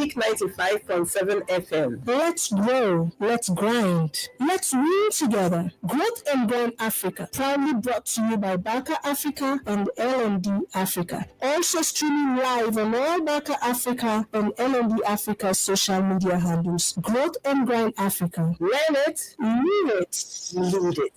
Unique 95.7 FM. Let's grow, let's grind, let's win together. Growth and Grind Africa, proudly brought to you by Barker Africa and L&D Africa. Also streaming live on all Barker Africa and L&D Africa social media handles. Growth and Grind Africa. Learn it, Lead it. lead it.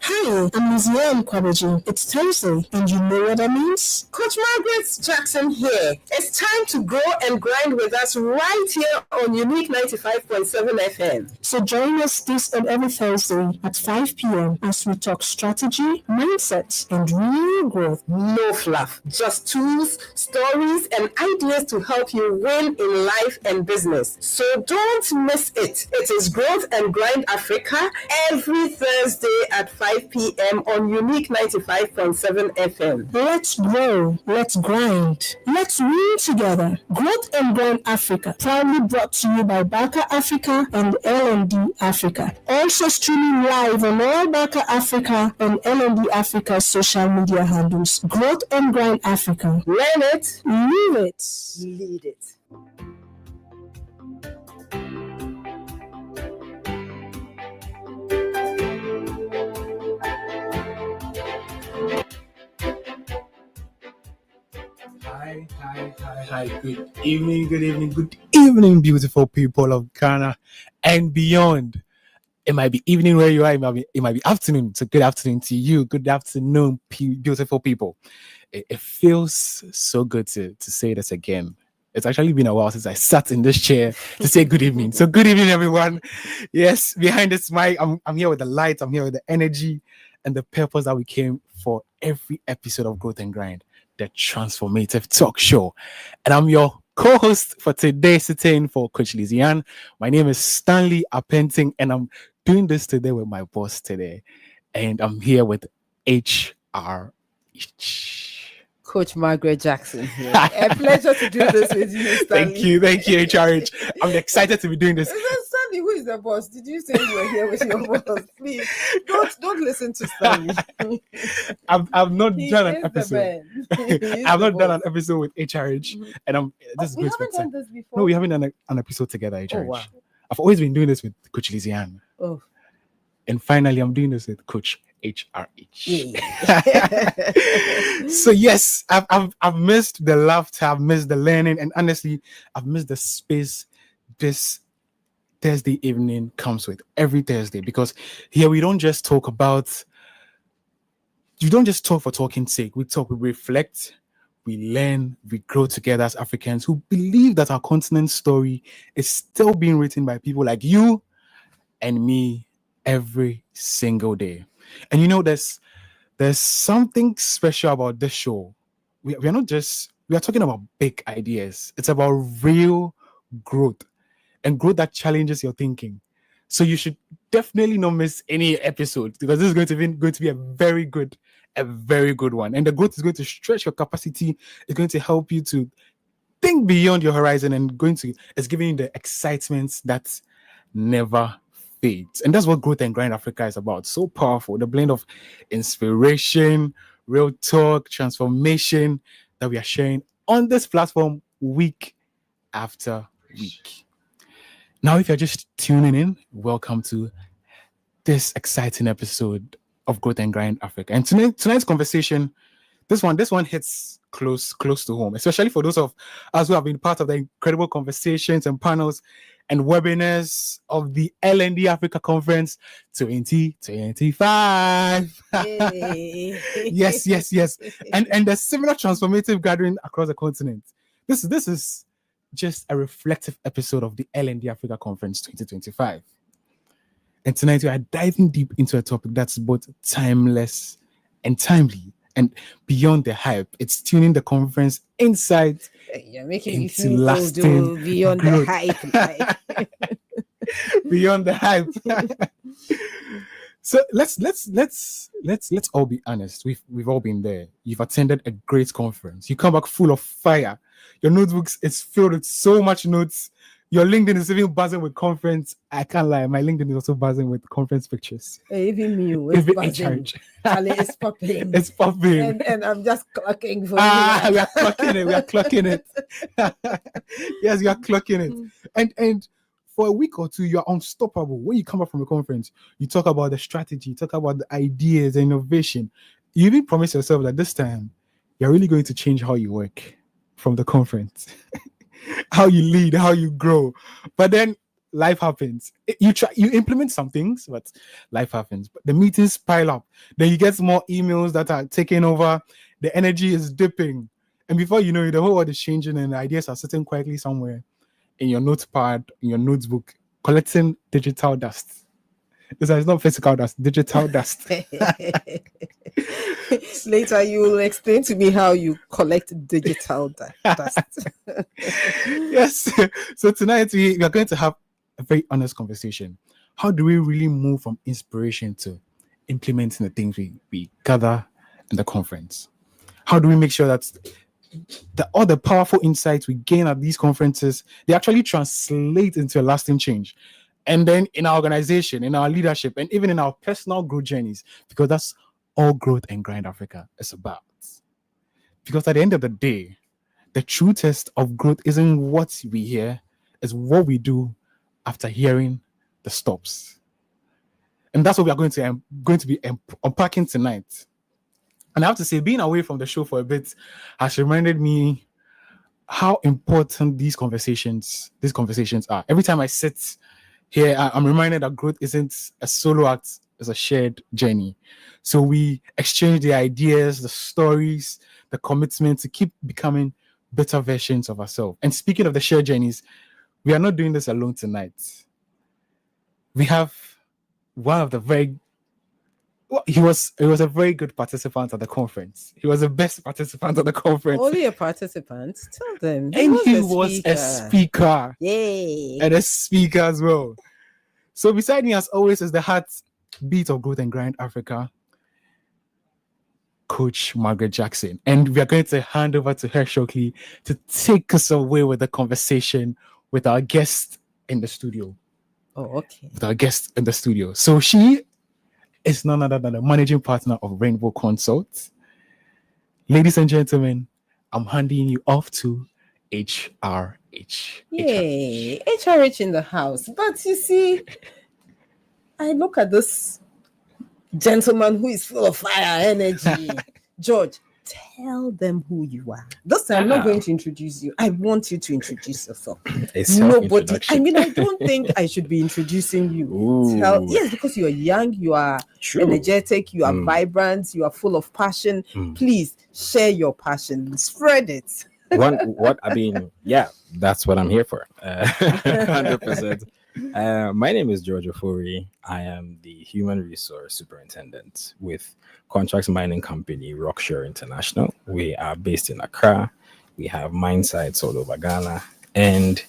Hi, I'm Liziane Kwabeji. It's Thursday, and you know what that means? Coach Margaret Jackson here. It's time to grow and grind with us right here on Unique 95.7 FM. So join us this and every Thursday at 5 p.m. as we talk strategy, mindset, and real growth. No fluff, just tools, stories, and ideas to help you win in life and business. So don't miss it. It is Growth and Grind Africa every Thursday at 5 p.m. on Unique 95.7 FM. Let's grow, let's grind, let's win together. Growth and Grind Africa, proudly brought to you by Barker Africa and L&D Africa. Also streaming live on all Barker Africa and L&D Africa social media handles. Growth and Grind Africa. Learn it, Live it. lead it. Hi. Good evening, beautiful people of Ghana and beyond. It might be evening where you are, it might be afternoon. So good afternoon to you. Good afternoon, beautiful people. It feels so good to say this again. It's actually been a while since I sat in this chair to say good evening. So good evening, everyone. Yes, behind this mic, I'm here with the light, I'm here with the energy and the purpose that we came for every episode of Growth and Grind, the transformative talk show. And I'm your co-host for today, sitting for Coach Liziane. My name is Stanley Apenting, and I'm doing this today with my boss today. And I'm here with HR. Coach Margaret Jackson here. A pleasure to do this with you, Stanley. Thank you, HRH. I'm excited to be doing this. Is that Stanley? Who is the boss? Did you say you were here with your boss? Please, don't listen to Stanley. I've not He done an is the episode. man. He is I've the not done boss. an episode with HRH, and this is We great haven't for done this before. No, we haven't done an episode together, HRH. Oh, wow. I've always been doing this with Coach Liziane. Oh, And finally, I'm doing this with Coach HRH. yeah. So yes, I've missed the laughter, I've missed the learning, and honestly, I've missed the space this Thursday evening comes with every Thursday, because here we don't just talk for talking's sake. We talk, we reflect, we learn, we grow together as Africans who believe that our continent's story is still being written by people like you and me every single day. And you know, there's something special about this show. We are talking about big ideas. It's about real growth, and growth that challenges your thinking. So you should definitely not miss any episode, because this is going to be a very good one. And the growth is going to stretch your capacity. It's going to help you to think beyond your horizon, and it's giving you the excitement that never fades. And that's what Growth and Grind Africa is about. So powerful. The blend of inspiration, real talk, transformation that we are sharing on this platform week after week. Now, if you're just tuning in, welcome to this exciting episode of Growth and Grind Africa. And tonight's conversation, this one hits close to home, especially for those of us who have been part of the incredible conversations and panels and webinars of the L&D Africa Conference 2025. Yes. And the similar transformative gathering across the continent. This is just a reflective episode of the L&D Africa Conference 2025. And tonight we are diving deep into a topic that's both timeless and timely, and beyond the hype. It's tuning the conference inside. You're making me into feel lasting beyond growth. the hype. beyond the hype. So let's all be honest. We've all been there. You've attended a great conference. You come back full of fire. Your notebooks is filled with so much notes. Your LinkedIn is even buzzing with conference. I can't lie, my LinkedIn is also buzzing with conference pictures. Even me, it's Even buzzing. Charlie, it's popping. It's popping. And I'm just clocking for We are clocking it. We are clocking it. Yes, we are clocking it. And for a week or two, you're unstoppable. When you come back from a conference, you talk about the strategy, you talk about the ideas, the innovation. You even promise yourself that this time you're really going to change how you work from the conference, how you lead, how you grow. But then life happens. You implement some things, but life happens. But the meetings pile up. Then you get more emails that are taking over. The energy is dipping. And before you know it, the whole world is changing and the ideas are sitting quietly somewhere in your notepad, in your notebook, collecting digital dust. It's not physical dust, digital dust. Later, you will explain to me how you collect digital dust. Yes. So tonight we are going to have a very honest conversation. How do we really move from inspiration to implementing the things we gather in the conference? How do we make sure that all the powerful insights we gain at these conferences, they actually translate into a lasting change? And then in our organization, in our leadership, and even in our personal growth journeys, because that's all Growth and Grind Africa is about. Because at the end of the day, the true test of growth isn't what we hear, it's what we do after hearing the stops. And that's what we are going to be unpacking tonight. And I have to say, being away from the show for a bit has reminded me how important these conversations are. Every time I sit here, I'm reminded that growth isn't a solo act, it's a shared journey. So we exchange the ideas, the stories, the commitment to keep becoming better versions of ourselves. And speaking of the shared journeys, we are not doing this alone tonight. We have one of the he was a very good participant at the conference. He was the best participant at the conference. Only a participant? Tell them. And he was a speaker. Yay. And a speaker as well. So beside me, as always, is the heartbeat of Growth and Grind Africa, Coach Margaret Jackson. And we are going to hand over to her shortly to take us away with the conversation with our guest in the studio. Oh, okay. With our guest in the studio. So she is none other than the managing partner of Rainbow Consult. Ladies and gentlemen, I'm handing you off to HRH. Yay, HRH in the house. But you see, I look at this gentleman who is full of fire, energy. George, tell them who you are. This time I'm not going to introduce you. I want you to introduce yourself. Nobody. I mean, I don't think I should be introducing you. Yes, because you are young, you are energetic, you are vibrant, you are full of passion. Please share your passion, spread it. That's what I'm here for. 100%. My name is George Ofori. I am the Human Resource Superintendent with Contracts Mining Company Rockshore International. We are based in Accra. We have mine sites all over Ghana. And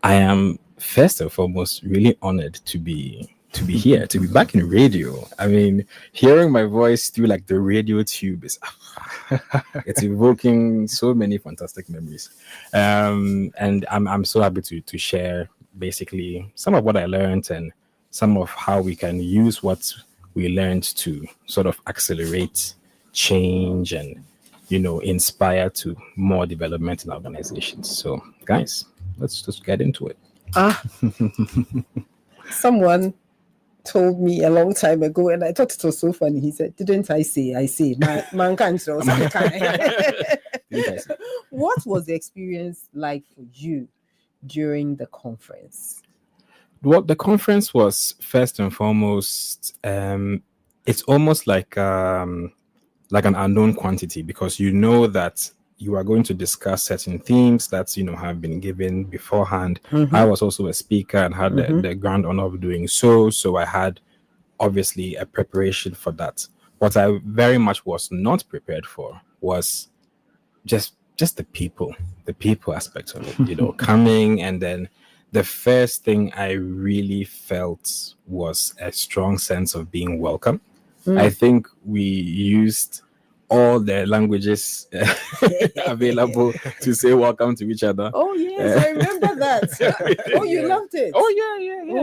I am, first and foremost, really honored to be here, to be back in radio. I mean, hearing my voice through like the radio tube is it's evoking so many fantastic memories. And I'm so happy to share basically some of what I learned and some of how we can use what we learned to sort of accelerate change and, inspire to more development in organizations. So guys, let's just get into it. Someone told me a long time ago, and I thought it was so funny. He said, "Didn't I say? I say, man can't show." What was the experience like for you during the conference? Well, the conference was first and foremost, it's almost like an unknown quantity, because you know that you are going to discuss certain themes that have been given beforehand. I was also a speaker and had the grand honor of doing so I had obviously a preparation for that. What I very much was not prepared for was just the people aspect of it, coming and then the first thing I really felt was a strong sense of being welcome. I think we used all the languages available to say welcome to each other. Oh yes, I remember that. Oh, you loved it. Oh yeah.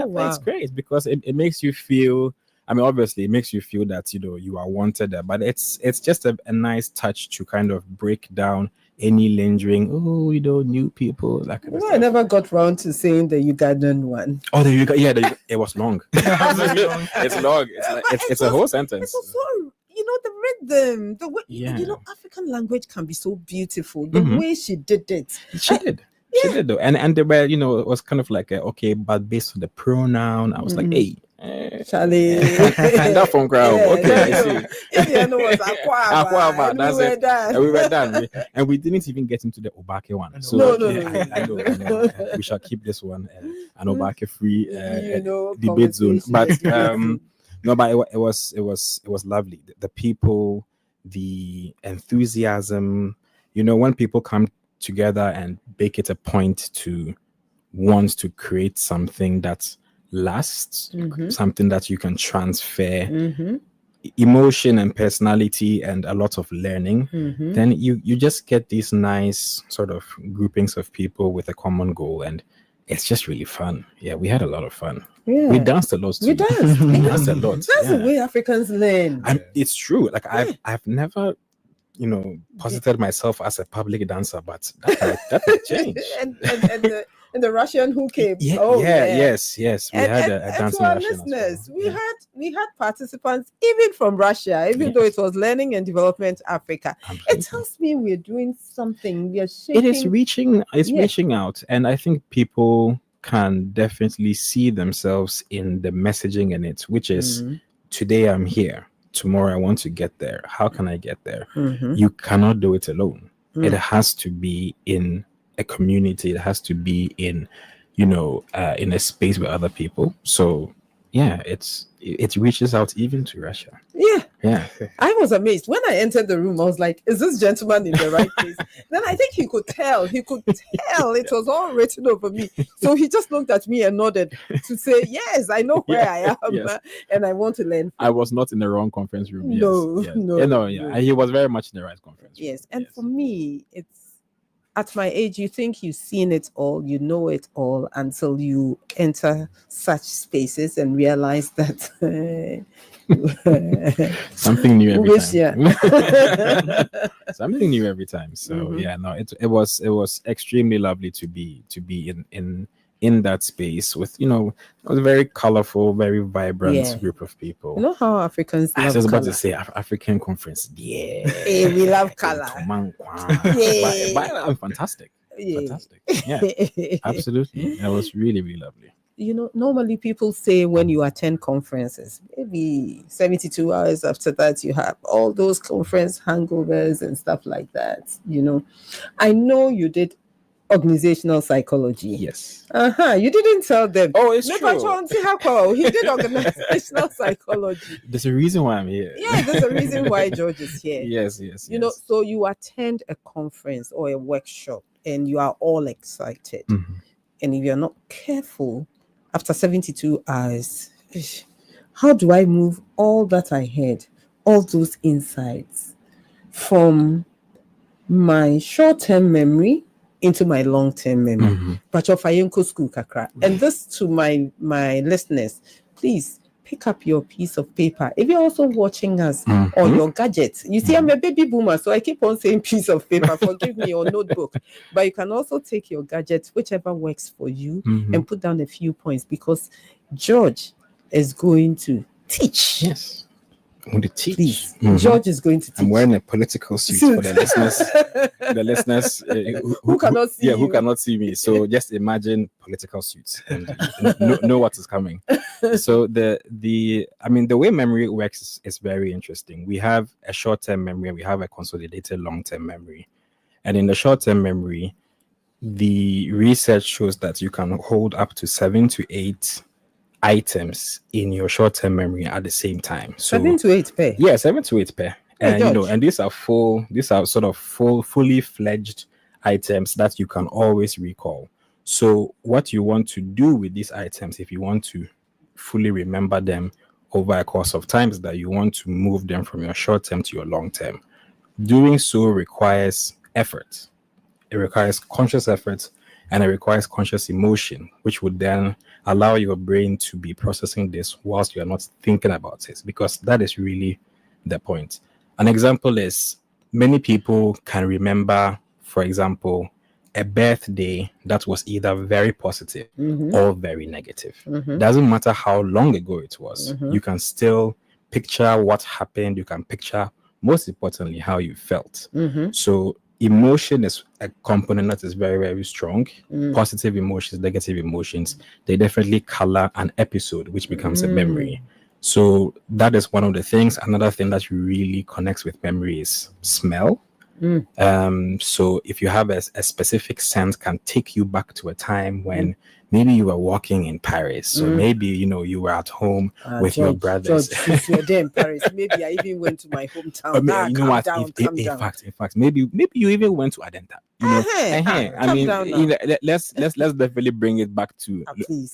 Oh, wow. It's great because it makes you feel. I mean, obviously, it makes you feel that you are wanted there, but it's just a nice touch to kind of break down any lingering. Oh, new people. That kind of I stuff. never got round to saying the Ugandan one. Oh, it was long. It's long. It's a whole sentence. It was so, the rhythm, the way, Yeah. African language can be so beautiful. The Mhm. way she did it. She did. She did though, and they were, it was kind of like okay, but based on the pronoun, I was like, hey, Charlie. that phone crowd. Okay, I see. Yeah, no, it was Aquaba, and That's we were it. done. And we were done. And we didn't even get into the Obake one. So No. I know. We shall keep this one an Obake free debate zone. conversation. But no, but it was lovely. The people, the enthusiasm. When people come together and make it a point to want to create something that lasts, something that you can transfer emotion and personality and a lot of learning, then you just get these nice sort of groupings of people with a common goal, and it's just really fun. Yeah, we had a lot of fun. Yeah. We danced a lot too. We danced. We danced a lot. That's the way Africans learn. It's true. Like I've never posited myself as a public dancer, but that might change. and the Russian who came. Yes. We had a dancing to our Russian as listeners, well. we had participants even from Russia, even though it was Learning and Development Africa. Absolutely. It tells me we're doing something. We are shaping. It is reaching out, and I think people can definitely see themselves in the messaging in it, which is today I'm here. Tomorrow I want to get there. How can I get there? You cannot do it alone. It has to be in a community. It has to be in, in a space with other people. So yeah, it reaches out even to Russia. Yeah. I was amazed when I entered the room. I was like, "Is this gentleman in the right place?" Then I think he could tell. It was all written over me. So he just looked at me and nodded to say, "Yes, I know where I am, and I want to learn." I was not in the wrong conference room. Yes. No. He was very much in the right conference room. Yes, and for me, it's at my age, you think you've seen it all, you know it all, until you enter such spaces and realize that something new every time. Something new every time. So it was extremely lovely to be in that space with it was a very colorful, very vibrant group of people. You know how Africans love I was about color. to say African conference. Yeah, we love color. But fantastic. Fantastic. Yeah, absolutely. That was really, really lovely. Normally people say when you attend conferences, maybe 72 hours after that, you have all those conference hangovers and stuff like that. I know you did organizational psychology. Yes. You didn't tell them. Oh, it's true. He did organizational psychology. There's a reason why I'm here. Yeah, there's a reason why George is here. Yes. So you attend a conference or a workshop and you are all excited. And if you're not careful, after 72 hours, how do I move all that I had, all those insights from my short-term memory into my long-term memory? But school kakra. And this to my listeners, please pick up your piece of paper. If you're also watching us on your gadget, you see, I'm a baby boomer, so I keep on saying piece of paper, forgive me, or notebook. But you can also take your gadget, whichever works for you, and put down a few points, because George is going to teach. Yes. I'm going to teach. Please. George is going to teach. I'm wearing a political suit for the listeners. The listeners who cannot see who cannot see me. So just imagine political suits and know what is coming. So the way memory works is very interesting. We have a short-term memory and we have a consolidated long-term memory. And in the short-term memory, the research shows that you can hold up to 7 to 8 items in your short-term memory at the same time. So 7 to 8 pair. Yeah, 7 to 8 pair. And and these are fully fledged items that you can always recall. So what you want to do with these items, if you want to fully remember them over a course of time, is that you want to move them from your short term to your long term. Doing so requires effort. It requires conscious effort, and it requires conscious emotion, which would then allow your brain to be processing this whilst you're not thinking about it, because that is really the point. An example is many people can remember, for example, a birthday that was either very positive or very negative. Doesn't matter how long ago it was, you can still picture what happened, you can picture, most importantly, how you felt. So emotion is a component that is very, very strong. Positive emotions, negative emotions, they definitely color an episode, which becomes a memory. So that is one of the things. Another thing that really connects with memory is smell. So if you have a specific scent, can take you back to a time when maybe you were walking in Paris, or maybe you were at home with your brothers. George, since you're there in Paris, maybe I even went to my hometown. In fact, maybe you even went to Adenta. I mean, let's definitely bring it back to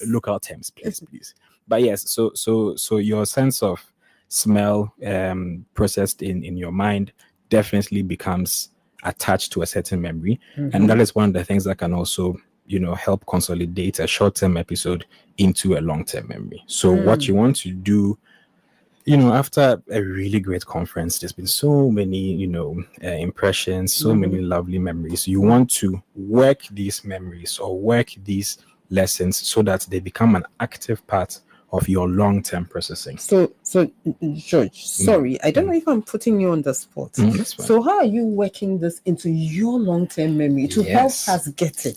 local terms, please. But yes, so your sense of smell processed in your mind definitely becomes attached to a certain memory, and that is one of the things that can also help consolidate a short-term episode into a long-term memory. So what you want to do, after a really great conference, there's been so many impressions, so many lovely memories. You want to work these memories or work these lessons so that they become an active part of your long-term processing. So George, sorry, I don't know if I'm putting you on the spot. So how are you working this into your long-term memory to help us get it?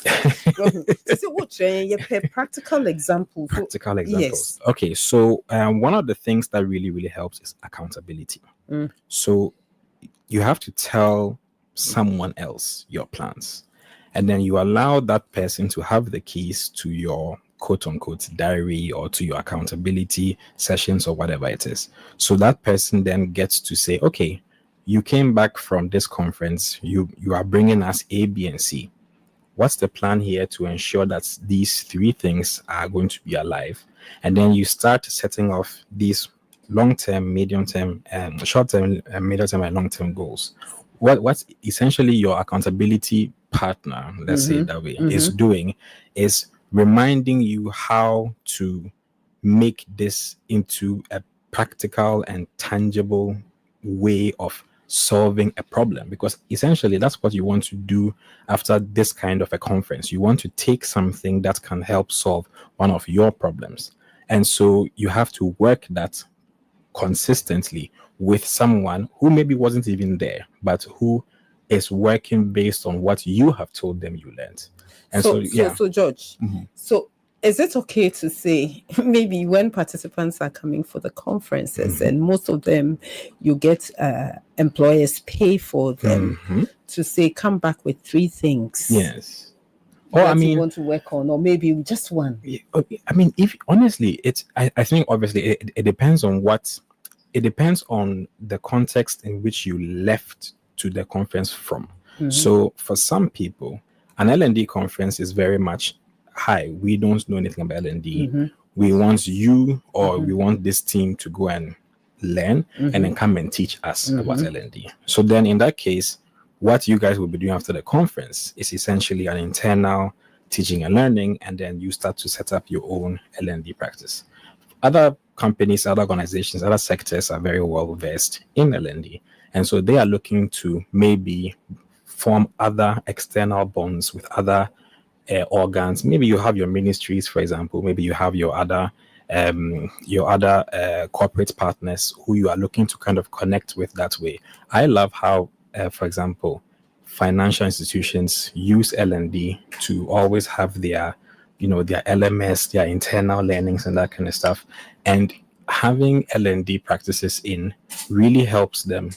Practical examples. Practical examples. Yes. Okay, so one of the things that really, really helps is accountability. So you have to tell someone else your plans, and then you allow that person to have the keys to your quote unquote diary or to your accountability sessions or whatever it is. So that person then gets to say, okay, you came back from this conference, you are bringing us A, B, and C. What's the plan here to ensure that these three things are going to be alive? And then you start setting off these long-term, medium-term, short-term, medium-term, and long-term goals. What's essentially your accountability partner, let's say it that way, is doing is reminding you how to make this into a practical and tangible way of solving a problem, because essentially that's what you want to do after this kind of a conference. You want to take something that can help solve one of your problems, and so you have to work that consistently with someone who maybe wasn't even there, but who is working based on what you have told them you learned. And so George, so is it okay to say maybe when participants are coming for the conferences and most of them you get employers pay for them to say come back with 3 things? Yes. You want to work on, or maybe just one? I mean, if honestly, I think obviously it depends on the context in which you left to the conference from. So for some people, an L&D conference is very much, hi, we don't know anything about L&D. We want you or we want this team to go and learn and then come and teach us about L&D. So then in that case, what you guys will be doing after the conference is essentially an internal teaching and learning, and then you start to set up your own L&D practice. Other companies, other organizations, other sectors are very well versed in L&D, and so they are looking to maybe form other external bonds with other organs. Maybe you have your ministries, for example. Maybe you have your other corporate partners who you are looking to kind of connect with that way. I love how, for example, financial institutions use L&D to always have their LMS, their internal learnings and that kind of stuff. And having L&D practices in really helps them,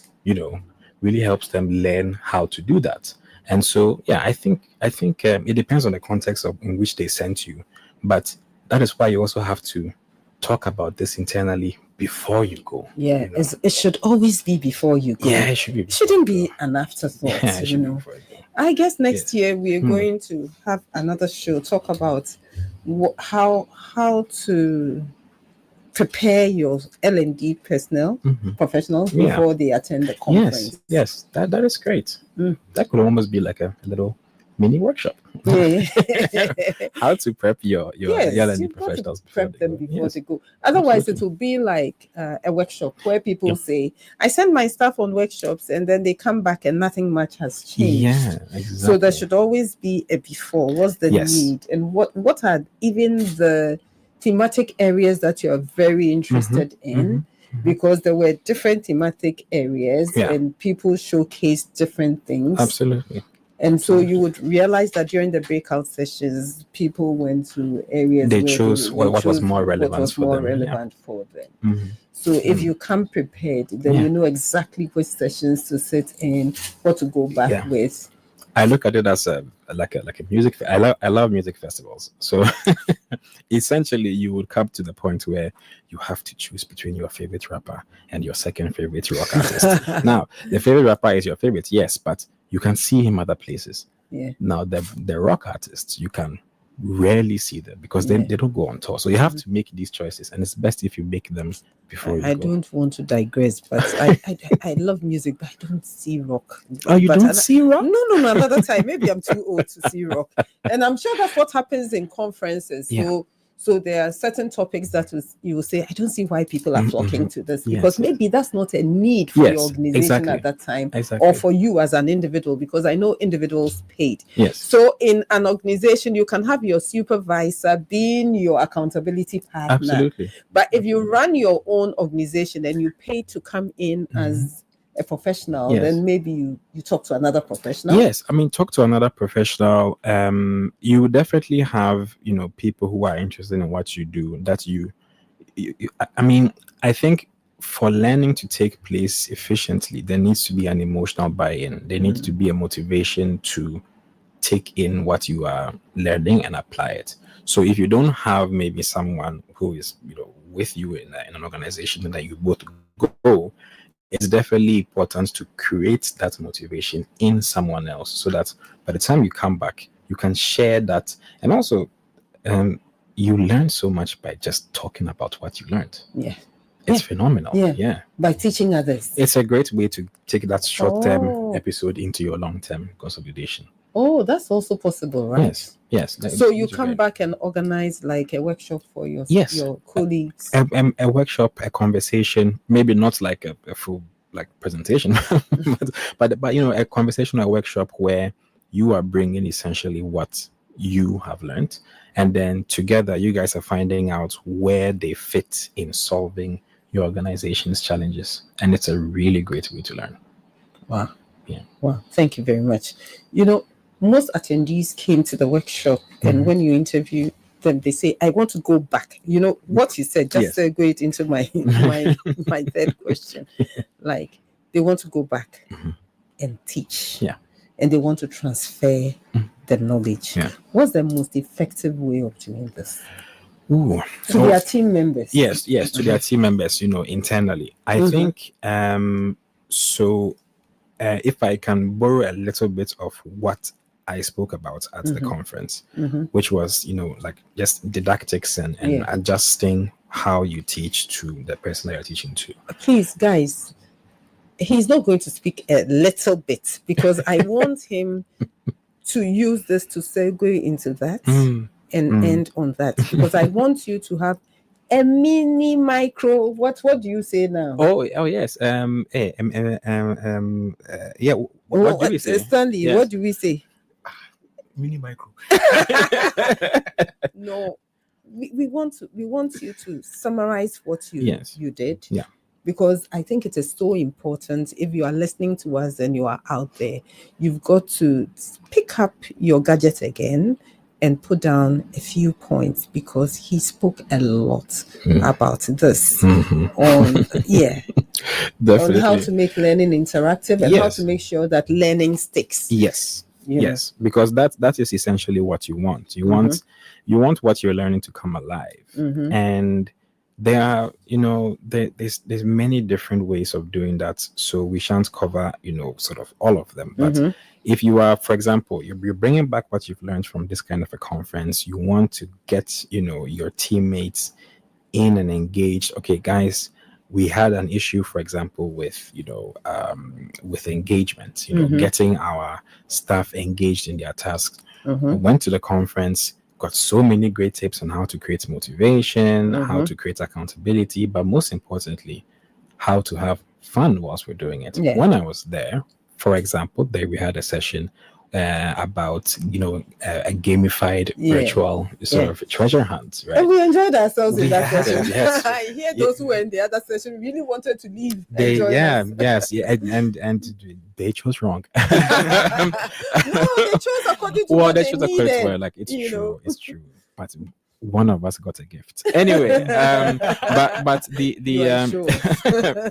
learn how to do that. And so, yeah, I think it depends on the context in which they sent you, but that is why you also have to talk about this internally before you go. Yeah, you know? it should always be before you go. Yeah, it should be. It shouldn't be an afterthought. Yeah, it you should be know. before you go. I guess next year we are Hmm. going to have another show talk about how to prepare your L&D personnel professionals before they attend the conference. Yes, that is great. That could almost be like a little mini workshop. Yeah. How to prep your L&D you've got professionals to prep them go. before Yes. they go. Otherwise, Absolutely. it will be like a workshop where people say, "I send my staff on workshops," and then they come back and nothing much has changed. Yeah, exactly. So there should always be a before. What's the need, and what are even the thematic areas that you are very interested in? Because there were different thematic areas, and people showcased different things. Absolutely. And so you would realize that during the breakout sessions, people went to areas They where chose what was more relevant for them. So if you come prepared, then you know exactly which sessions to sit in, what to go back with. I look at it as like a music. I love music festivals. So essentially, you would come to the point where you have to choose between your favorite rapper and your second favorite rock artist. Now, the favorite rapper is your favorite, yes, but you can see him other places. Yeah. Now, the rock artists, you can rarely see them because they don't go on tour. So you have to make these choices, and it's best if you make them before you go. I don't want to digress, but I love music, but I don't see rock. Oh, you don't see rock? No, another time. Maybe I'm too old to see rock. And I'm sure that's what happens in conferences. Yeah. So there are certain topics that you will say, I don't see why people are flocking to this, because maybe that's not a need for your organization at that time, or for you as an individual, because I know individuals paid. Yes. So in an organization, you can have your supervisor being your accountability partner. Absolutely. But if you run your own organization and you pay to come in as a professional, then maybe you talk to another professional. Yes, I mean, talk to another professional. You definitely have, people who are interested in what you do. That I mean, I think for learning to take place efficiently, there needs to be an emotional buy-in. There needs to be a motivation to take in what you are learning and apply it. So if you don't have maybe someone who is, with you in an organization that you both go, it's definitely important to create that motivation in someone else so that by the time you come back, you can share that. And also, you learn so much by just talking about what you learned. Yeah. It's phenomenal. Yeah. By teaching others. It's a great way to take that short-term episode into your long-term consolidation. Oh, that's also possible, right? Yes. So you come back and organize like a workshop for your colleagues. A workshop, a conversation, maybe not like a full presentation, but a conversation, a workshop where you are bringing essentially what you have learned, and then together you guys are finding out where they fit in solving your organization's challenges, and it's a really great way to learn. Wow. Yeah. Wow. Thank you very much. Most attendees came to the workshop, and when you interview them, they say, I want to go back. What you said, just segue it into my my third question. Like, they want to go back and teach. Yeah. And they want to transfer the knowledge. Yeah. What's the most effective way of doing this? To their team members. Yes, to their team members, internally. I think so if I can borrow a little bit of what I spoke about at the conference, which was, just didactics and adjusting how you teach to the person that you're teaching to. Please, guys, he's not going to speak a little bit because I want him to use this to segue into that and end on that, because I want you to have a mini micro. What do you say now? Oh yes. What do we say? Stanley, yes. What do we say? Mini micro. No, we want you to summarize what you did. Yeah. Because I think it is so important. If you are listening to us and you are out there, you've got to pick up your gadget again and put down a few points, because he spoke a lot about this on how to make learning interactive and how to make sure that learning sticks. Yes. Yes, because that is essentially what you want. You want what you're learning to come alive. And There are, there's many different ways of doing that. So we shan't cover, sort of all of them. But if you are, for example, you're bringing back what you've learned from this kind of a conference, you want to get, your teammates in and engaged. Okay, guys, we had an issue, for example, with with engagement, getting our staff engaged in their tasks. I went to the conference, got so many great tips on how to create motivation, how to create accountability, but most importantly, how to have fun whilst we're doing it. Yeah. When I was there, for example, there we had a session about a gamified virtual sort of treasure hunt, right? And we enjoyed ourselves in that had it, session. yes. I hear those who were in the other session really wanted to leave. They and join us. and they chose wrong. No, they chose according to what they they chose needed. according to what, like, it's you true, know. it's true. But one of us got a gift anyway. But You are sure.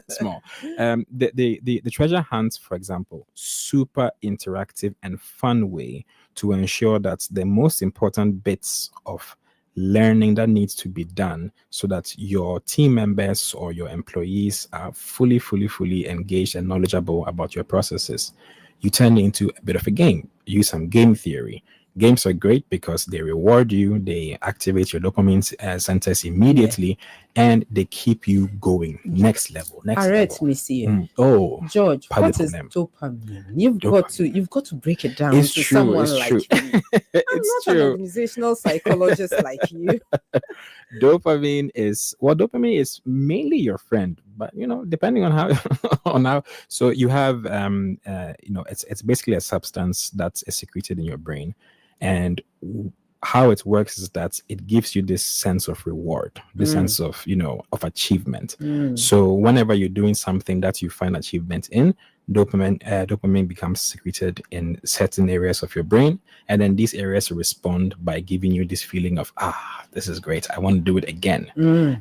small. The treasure hunt, for example, super interactive and fun way to ensure that the most important bits of learning that needs to be done so that your team members or your employees are fully engaged and knowledgeable about your processes. You turn it into a bit of a game. Use some game theory. Games are great because they reward you, they activate your dopamine centers immediately, and they keep you going next level. Let me see you. George, pardon what is them. dopamine? You've got to break it down It's to true, someone it's like true. you. I'm It's not an true. organizational psychologist like you. Dopamine is mainly your friend, but depending on how so you have it's basically a substance that is secreted in your brain, and how it works is that it gives you this sense of reward, this sense of of achievement. So whenever you're doing something that you find achievement in, dopamine becomes secreted in certain areas of your brain, and then these areas respond by giving you this feeling of, this is great, I want to do it again.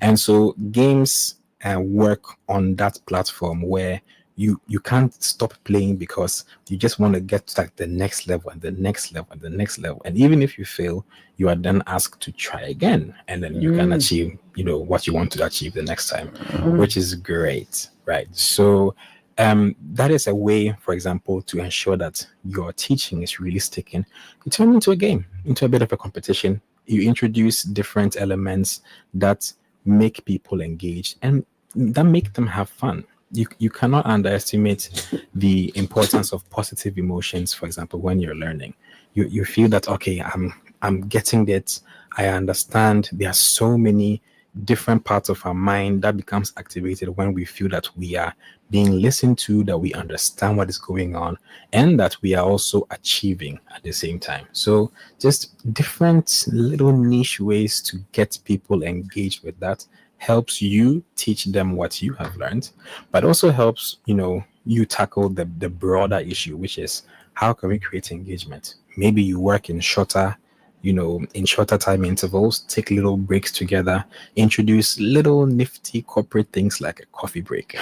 And so games work on that platform where you can't stop playing because you just want to get to like the next level and the next level and the next level. And even if you fail, you are then asked to try again, and then you can achieve what you want to achieve the next time, which is great, right? So that is a way, for example, to ensure that your teaching is really sticking. You turn it into a game, into a bit of a competition. You introduce different elements that make people engaged and that make them have fun. You cannot underestimate the importance of positive emotions. For example, when you're learning, you feel that, okay, I'm getting it. I understand. There are so many different parts of our mind that becomes activated when we feel that we are being listened to, that we understand what is going on, and that we are also achieving at the same time. So just different little niche ways to get people engaged with that helps you teach them what you have learned, but also helps you tackle the broader issue, which is how can we create engagement. Maybe you work in shorter time intervals, take little breaks together, introduce little nifty corporate things like a coffee break.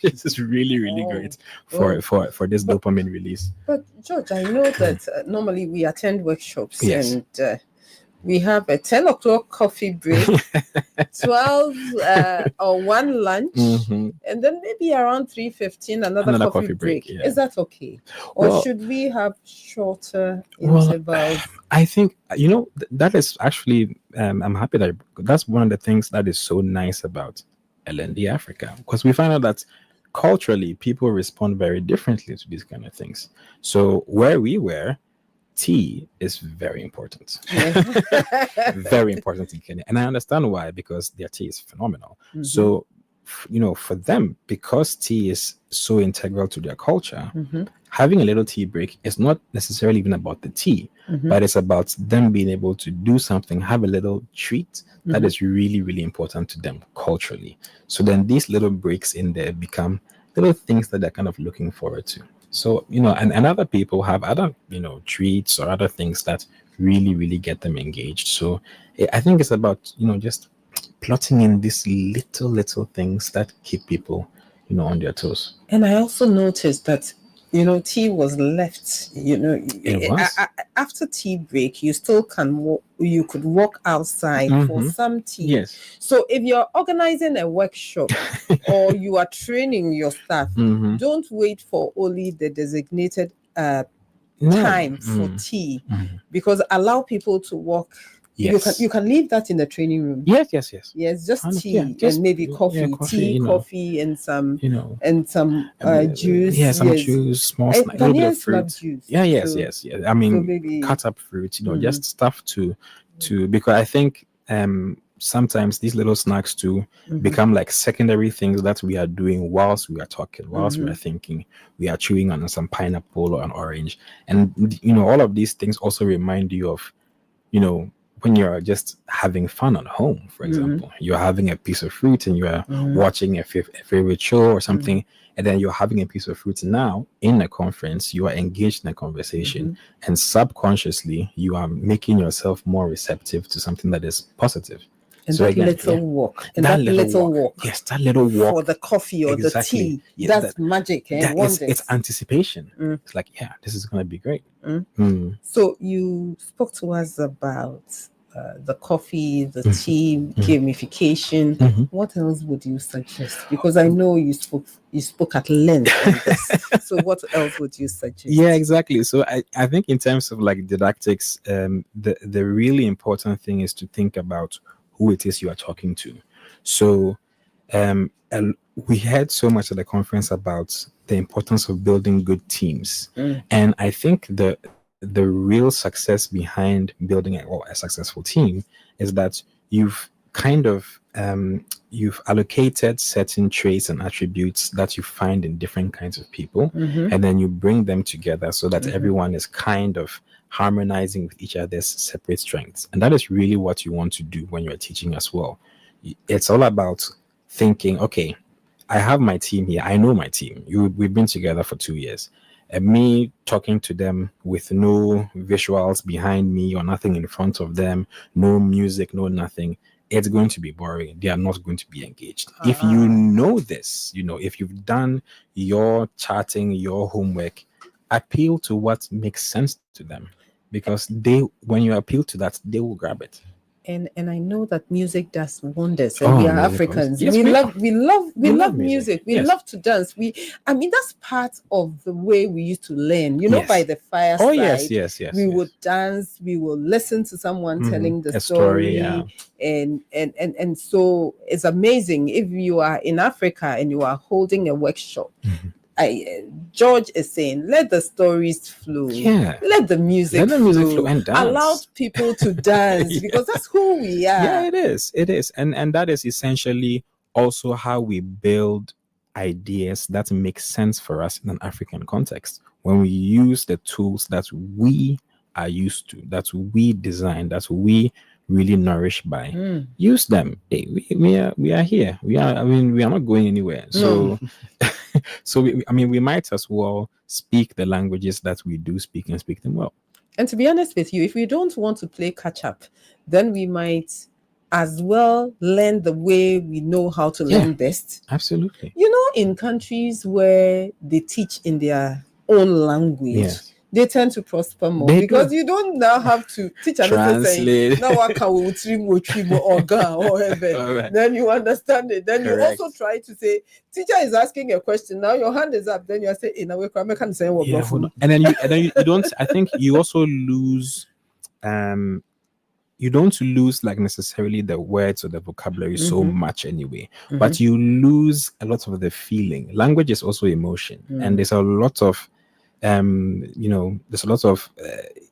This is really great for this dopamine release. But George, I know that normally we attend workshops, Yes. and we have a 10 o'clock coffee break, 12 or one lunch, and then maybe around 3:15 another coffee break. Yeah. Is that okay? Or should we have shorter intervals? I think, that is actually, I'm happy that that's one of the things that is so nice about LND Africa, because we find out that culturally people respond very differently to these kind of things. So where we were, tea is very important. Very important in Kenya. And I understand why, because their tea is phenomenal. So, for them, because tea is so integral to their culture, having a little tea break is not necessarily even about the tea, but it's about them being able to do something, have a little treat that is really important to them culturally. So then these little breaks in there become little things that they're kind of looking forward to. So, and other people have other, treats or other things that really get them engaged. So I think it's about, just plotting in these little things that keep people, on their toes. And I also noticed that tea was left. It was. After tea break, you still you could walk outside for some tea. Yes. So if you're organizing a workshop or you are training your staff, don't wait for only the designated time for tea, because allow people to walk. Yes. You can leave that in the training room. Yes, just tea just and maybe coffee, coffee and some juice. Yeah, some juice, small snack, a little bit of fruit. Juice. Yes. I mean, maybe cut up fruit, just stuff to because I think sometimes these little snacks too become like secondary things that we are doing whilst we are talking, whilst we are thinking. We are chewing on some pineapple or an orange, and all of these things also remind you of when you're just having fun at home. For example, you're having a piece of fruit and you are watching a favorite show or something, and then you're having a piece of fruit. Now in a conference, you are engaged in a conversation, and subconsciously you are making yourself more receptive to something that is positive. And so that again, little walk. And that little walk. Yes, that little walk. For the coffee or the tea. Yes, that's magic. It's anticipation. It's like, this is going to be great. So you spoke to us about the coffee, the tea, gamification. What else would you suggest? Because I know you spoke at length on this. So what else would you suggest? Yeah, exactly. So I think in terms of like didactics, the really important thing is to think about who it is you are talking to. So we heard so much at the conference about the importance of building good teams. And I think the real success behind building a successful team is that you've kind of you've allocated certain traits and attributes that you find in different kinds of people, and then you bring them together so that everyone is kind of harmonizing with each other's separate strengths. And that is really what you want to do when you're teaching as well. It's all about thinking, okay, I have my team here. I know my team. We've been together for 2 years. And me talking to them with no visuals behind me or nothing in front of them, no music, no nothing, it's going to be boring. They are not going to be engaged. If you know this, if you've done your charting, your homework, appeal to what makes sense to them, because when you appeal to that, they will grab it. And I know that music does wonders, and we are Africans. Yes, we love music. We love to dance. That's part of the way we used to learn. By the fireside. Oh yes. We would dance. We will listen to someone telling the story. And so it's amazing if you are in Africa and you are holding a workshop. George is saying, let the stories flow. Yeah. Let the music flow and dance. Allow people to dance because that's who we are. Yeah, it is. And that is essentially also how we build ideas that make sense for us in an African context. When we use the tools that we are used to, that we design, that we really nourished by, use them. Hey, we are here. We are not going anywhere. So so we might as well speak the languages that we do speak and speak them well. And to be honest with you, if we don't want to play catch up, then we might as well learn the way we know how to learn best. Absolutely. In countries where they teach in their own language, they tend to prosper more because you don't now have to teach another thing. Then you understand it. Then you also try to say, teacher is asking a question. Now your hand is up. Then you say, in a way, and then you don't. I think you also lose. You don't lose like necessarily the words or the vocabulary so much anyway, but you lose a lot of the feeling. Language is also emotion, and there's a lot of there's a lot of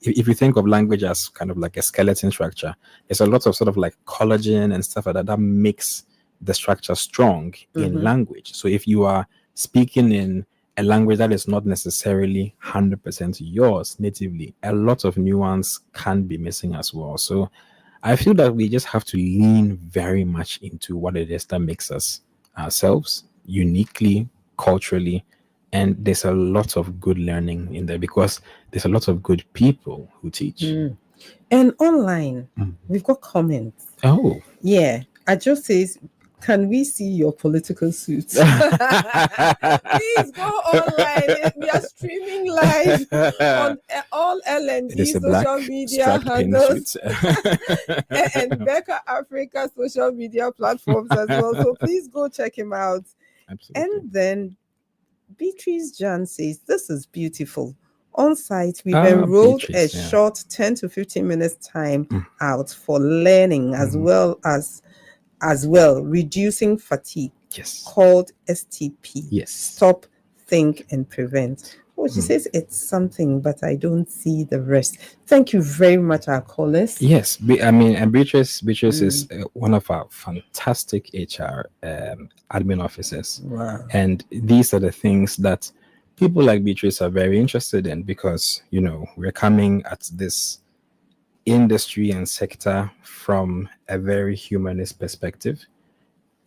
if you think of language as kind of like a skeleton structure, there's a lot of sort of like collagen and stuff like that makes the structure strong in language. So if you are speaking in a language that is not necessarily 100% yours natively, a lot of nuance can be missing as well. So I feel that we just have to lean very much into what it is that makes us ourselves uniquely, culturally. And there's a lot of good learning in there because there's a lot of good people who teach. And online, we've got comments. Oh. Yeah. Ajo says, can we see your political suits? Please go online. We are streaming live on all It is LND a black social media striped pin handles suit. and Becca Africa social media platforms as well. So please go check him out. Absolutely. And then Beatrice Jan says, this is beautiful. On site, we've enrolled Beatrice, a short 10 to 15 minutes time out for learning as well, reducing fatigue, Yes. called STP. Yes. Stop, think, and prevent. Oh, she says it's something, but I don't see the rest. Thank you very much, our callers. Yes, and Beatrice is one of our fantastic HR admin officers. Wow. And these are the things that people like Beatrice are very interested in, because we're coming at this industry and sector from a very humanist perspective,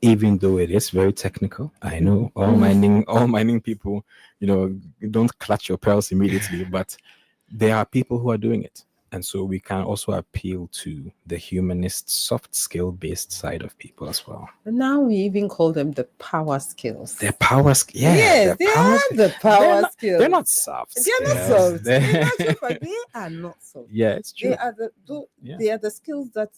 even though it is very technical. I know all mining people, don't clutch your pearls immediately, but there are people who are doing it. And so we can also appeal to the humanist, soft skill based side of people as well. And now we even call them the power skills. They're power skills. Yeah, yes, they are the power skills. They're not soft. They're not soft. They are not soft. Yeah, it's true. They are the skills that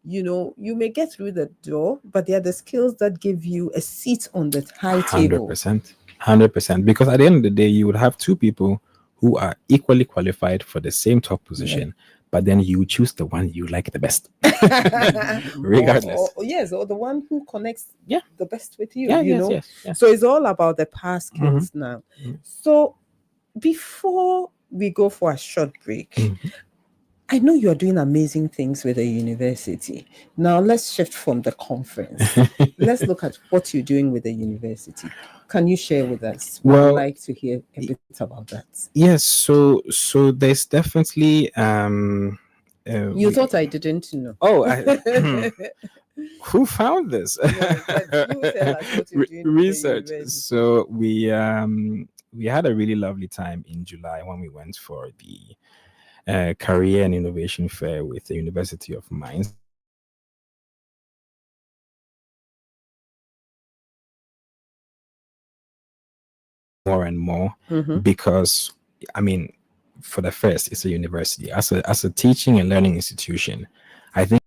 you may get through the door, but they are the skills that give you a seat on the high table. 100%. Because at the end of the day, you would have two people who are equally qualified for the same top position, but then you choose the one you like the best, regardless. Or the one who connects the best with you. Yes. So it's all about the power skills now. So before we go for a short break, I know you're doing amazing things with the university. Now let's shift from the conference. Let's look at what you're doing with the university. Can you share with us? Well, I'd like to hear a bit about that. Yes. So there's definitely. You thought I didn't know. Oh, who found this? Research. So we had a really lovely time in July when we went for the Career and Innovation Fair with the University of Mainz. More and more, because for the first, it's a university. As a teaching and learning institution, I think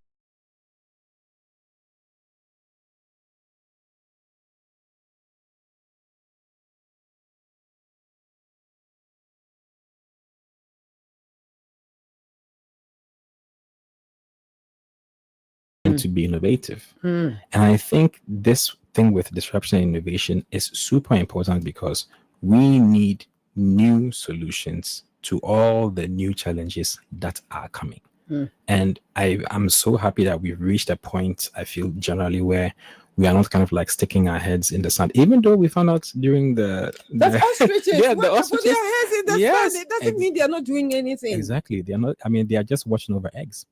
to be innovative. And I think this thing with disruption and innovation is super important, because we need new solutions to all the new challenges that are coming. And I'm so happy that we've reached a point, I feel generally, where we are not kind of like sticking our heads in the sand, even though we found out during that's ostriches. The ostriches. Put their heads in the sand. It doesn't mean they're not doing anything. Exactly. They're not. They are just watching over eggs.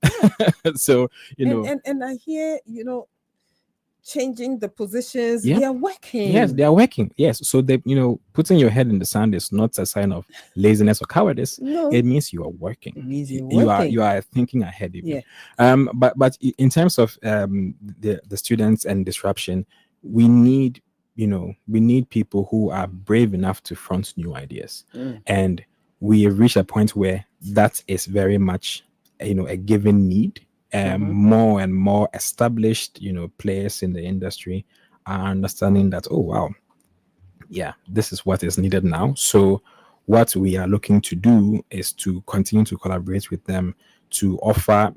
So and I hear changing the positions. They are working. Yes, they are working. Yes. So they, putting your head in the sand is not a sign of laziness or cowardice. No. It means you are working. It means you're working. You are thinking ahead. But in terms of the students and disruption, we need people who are brave enough to front new ideas. And we have reached a point where that is very much a given need. More and more established, players in the industry are understanding that, oh, wow, this is what is needed now. So what we are looking to do is to continue to collaborate with them to offer,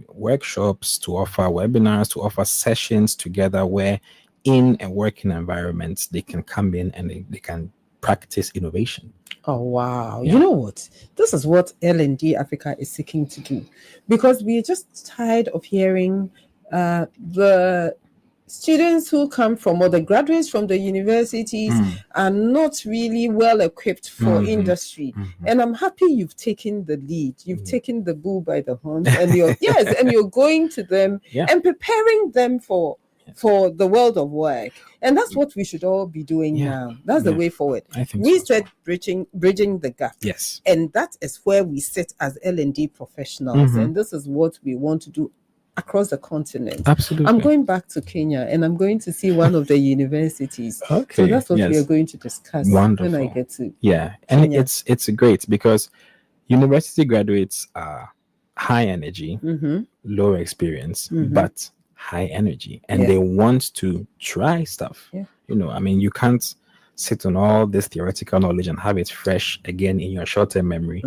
workshops, to offer webinars, to offer sessions together where in a working environment, they can come in and they can practice innovation. Oh, wow. You know what? This is what L&D Africa is seeking to do, because we're just tired of hearing the students who come from, or the graduates from the universities are not really well equipped for industry. And I'm happy you've taken the lead. You've taken the bull by the horns, and you're going to them and preparing them for the world of work. And that's what we should all be doing now. That's the way forward. I think we said bridging the gap. Yes. And that is where we sit as L&D professionals. And this is what we want to do across the continent. Absolutely. I'm going back to Kenya and I'm going to see one of the universities. Okay, So that's what we yes. are going to discuss Wonderful. when I get to Yeah, and Kenya. it's great because university graduates are high energy, low experience, but high energy, and Yeah. they want to try stuff. Yeah. You know, I mean, you can't sit on all this theoretical knowledge and have it fresh again in your short-term memory.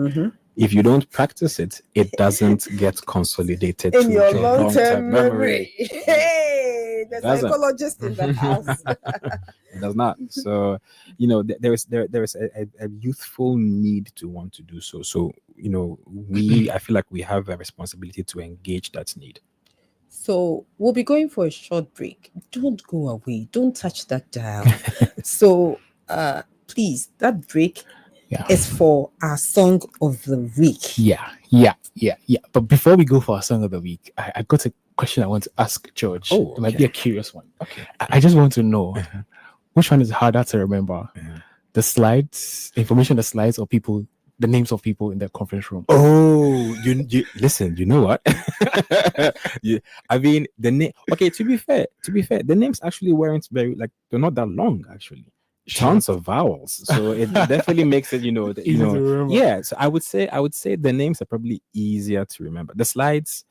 If you don't practice it, it doesn't get consolidated In to your your long-term memory. Hey, the Doesn't. psychologist in the house. It does not. So, you know, there is a youthful need to want to do so. So, you know, I feel like we have a responsibility to engage that need. So we'll be going for a short break. Don't go away. Don't touch that dial. So please, that break is for our song of the week. Yeah. But before we go for our song of the week, I got a question I want to ask George. Oh, It might be a curious one. Okay. I just want to know which one is harder to remember: the slides, information, the slides, or people, the names of people in the conference room. Oh, you listen. You know what? I mean, the name. Okay, to be fair, the names actually weren't very they're not that long actually. Tons of vowels, so it definitely makes it Easy to remember. yeah. So I would say the names are probably easier to remember. The slides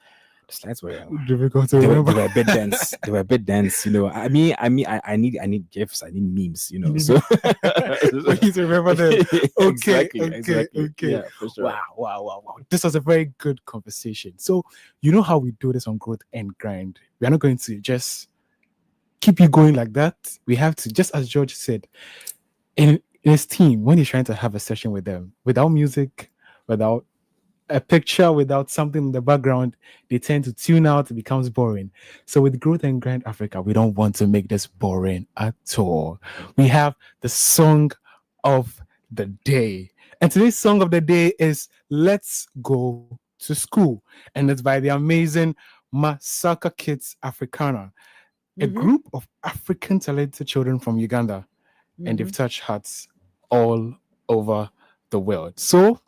were Difficult to they were remember. a bit dense. They were a bit dense, you know. I need gifs, I need memes, you know. So For you to remember them. Okay. Exactly. Yeah, for sure. Wow. This was a very good conversation. So you know how we do this on Growth and Grind. We are not going to just keep you going like that. We have to, just as George said, in his team, when he's trying to have a session with them, without music, without a picture, without something in the background, they tend to tune out. It becomes boring. So with Growth and Grind Africa, we don't want to make this boring at all. We have the song of the day. And today's song of the day is Let's Go to School. And it's by the amazing Masaka Kids Africana, a group of African talented children from Uganda. And they've touched hearts all over the world. So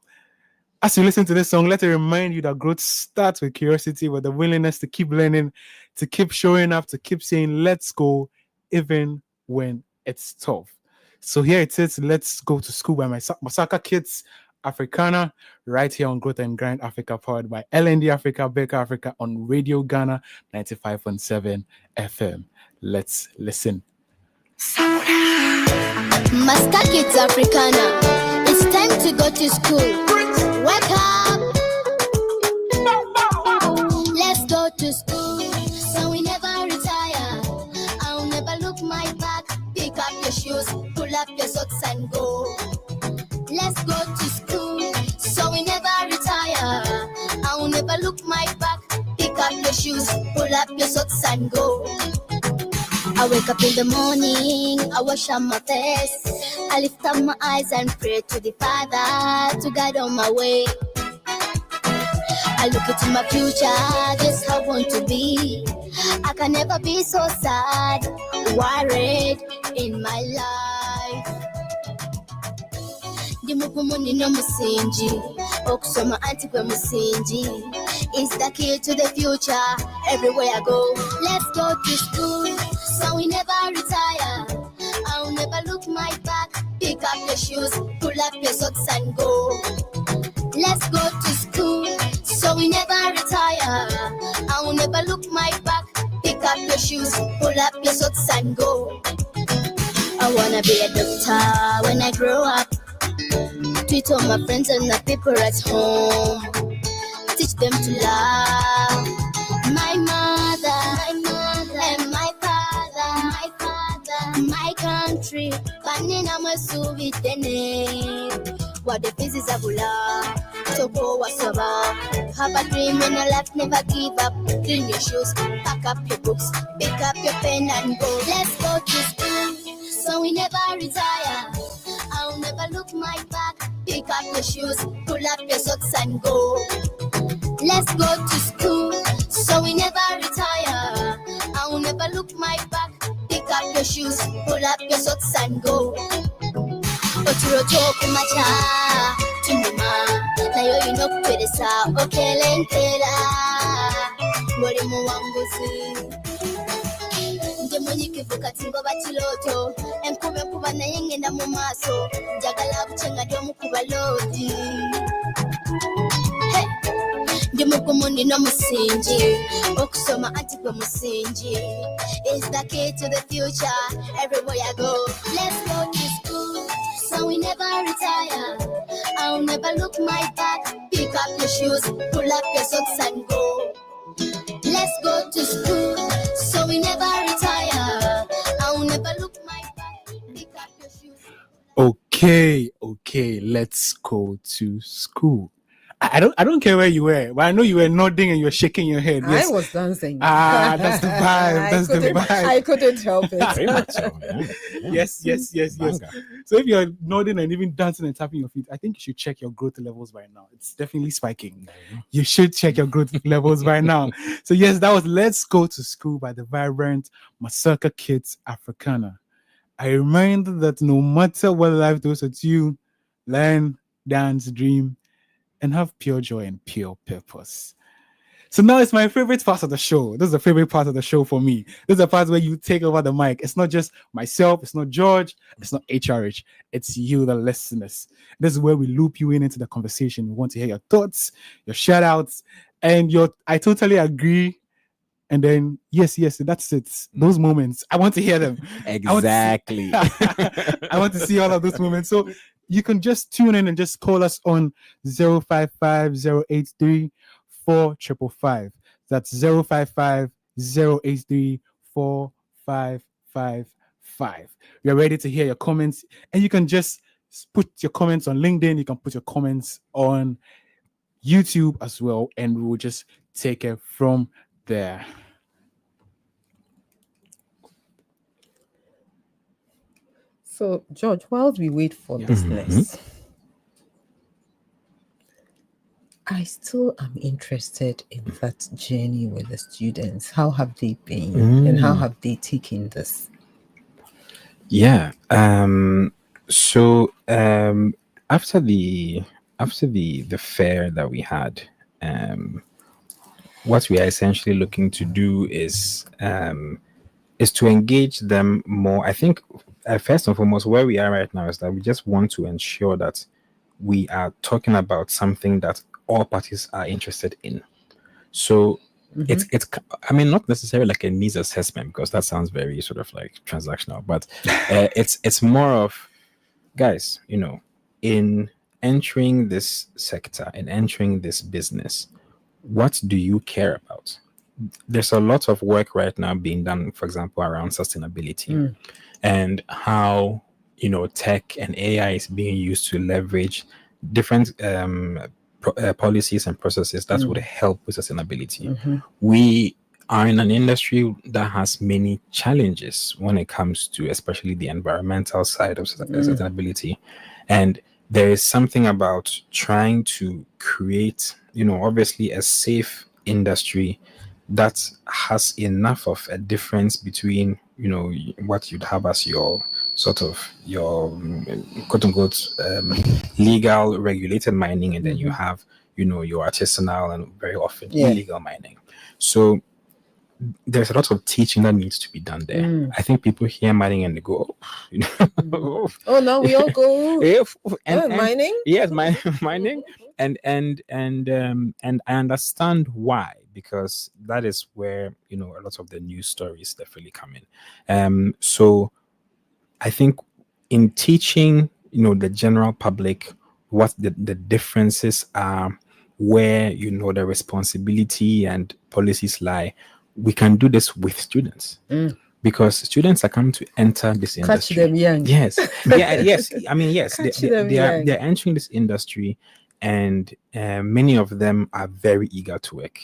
as you listen to this song, let it remind you that growth starts with curiosity, with the willingness to keep learning, to keep showing up, to keep saying, let's go, even when it's tough. So here it is, Let's Go to School by Masaka Kids Africana, right here on Growth and Grind Africa, powered by LND Africa, Baker Africa, on Radio Ghana 95.7 FM. Let's listen. Master Kids Africana, it's time to go to school. Wake up! Let's go to school, so we never retire. I'll never look my back. Pick up your shoes, pull up your socks and go. Let's go to school, so we never retire. I'll never look my back. Pick up your shoes, pull up your socks and go. I wake up in the morning, I wash up my face, I lift up my eyes and pray to the Father to guide on my way. I look into my future, just how I want to be. I can never be so sad, worried in my life. Dimupumuni no musinji, okusoma anti kwe musinji. It's the key to the future, everywhere I go. Let's go to school, so we never retire. I'll never look my back. Pick up your shoes, pull up your socks and go. Let's go to school, so we never retire. I'll never look my back. Pick up your shoes, pull up your socks and go. I wanna be a doctor when I grow up. Treat all my friends and the people at home. Teach them to love my mother, and my father, my country. Panina masubi tene. What the pieces of love. So go wasaba. Have a dream in your life, never give up. Clean your shoes, pack up your books, pick up your pen and go. Let's go to school, so we never retire. I'll never look my back. Pick up your shoes, pull up your socks and go. Let's go to school, so we never retire. I'll never look my back. Pick up your shoes, pull up your socks and go. Oturoto kumacha, tumuma, na yo inokweresa, okelentera. ngoli muwanguzi nje munyikivu kati ngoba kiloto enkuba naye ngenda mu maaso njagala bucenga ndi omukuba lodi ndi mugumu nina musingi okusoma anti gwe musingi is the key to the future everywhere I go. Let's go to school so we never retire. I'll never look my back. Pick up your shoes, pull up your socks and go. Let's go to school so we never retire. I'll never look my back. Pick up your shoes. Okay, let's go to school. I don't care where you were, but I know you were nodding and you were shaking your head. Yes. I was dancing. That's the vibe. That's the vibe. I couldn't help Very it. much so, yeah. Yes. Manga. So if you're nodding and even dancing and tapping your feet, I think you should check your growth levels right now. It's definitely spiking. You should check your growth levels right now. So yes, that was Let's Go to School by the vibrant Masaka Kids Africana. I remind that no matter what life throws at you, learn, dance, dream, and have pure joy and pure purpose. So now it's my favorite part of the show. This is the favorite part of the show for me. This is the part where you take over the mic. It's not just myself, it's not George, it's not HRH, it's you, the listeners. This is where we loop you in into the conversation. We want to hear your thoughts, your shout outs, and your I totally agree. And then yes, that's it. Those moments, I want to hear them. Exactly. I want to see all of those moments. So you can just tune in and just call us on 055-083-4555. That's 055-083-4555. We are ready to hear your comments, and you can just put your comments on LinkedIn. You can put your comments on YouTube as well, and we will just take it from there. So, George, while we wait for listeners, I still am interested in that journey with the students. How have they been, and how have they taken this? Yeah. So after the fair that we had, what we are essentially looking to do is to engage them more. I think first and foremost, where we are right now is that we just want to ensure that we are talking about something that all parties are interested in. So it's I mean, not necessarily like a needs assessment, because that sounds very sort of like transactional, but it's more of, guys, you know, in entering this sector and entering this business, what do you care about? There's a lot of work right now being done, for example, around sustainability and how, you know, tech and AI is being used to leverage different policies and processes that would help with sustainability. We are in an industry that has many challenges when it comes to especially the environmental side of sustainability. And there is something about trying to create, you know, obviously a safe industry that has enough of a difference between, you know, what you'd have as your sort of your quote unquote legal regulated mining, and then you have, you know, your artisanal and very often illegal mining. So there's a lot of teaching that needs to be done there. I think people hear mining and they go, oh, you know, Oh, now we all go and mining. Yes, mining, and I understand why, because that is where, you know, a lot of the news stories definitely come in. So I think in teaching, you know, the general public what the differences are, where, you know, the responsibility and policies lie, we can do this with students. Because students are coming to enter this industry. Catch them young. Yes. Yes. I mean, yes, they're entering this industry, and many of them are very eager to work.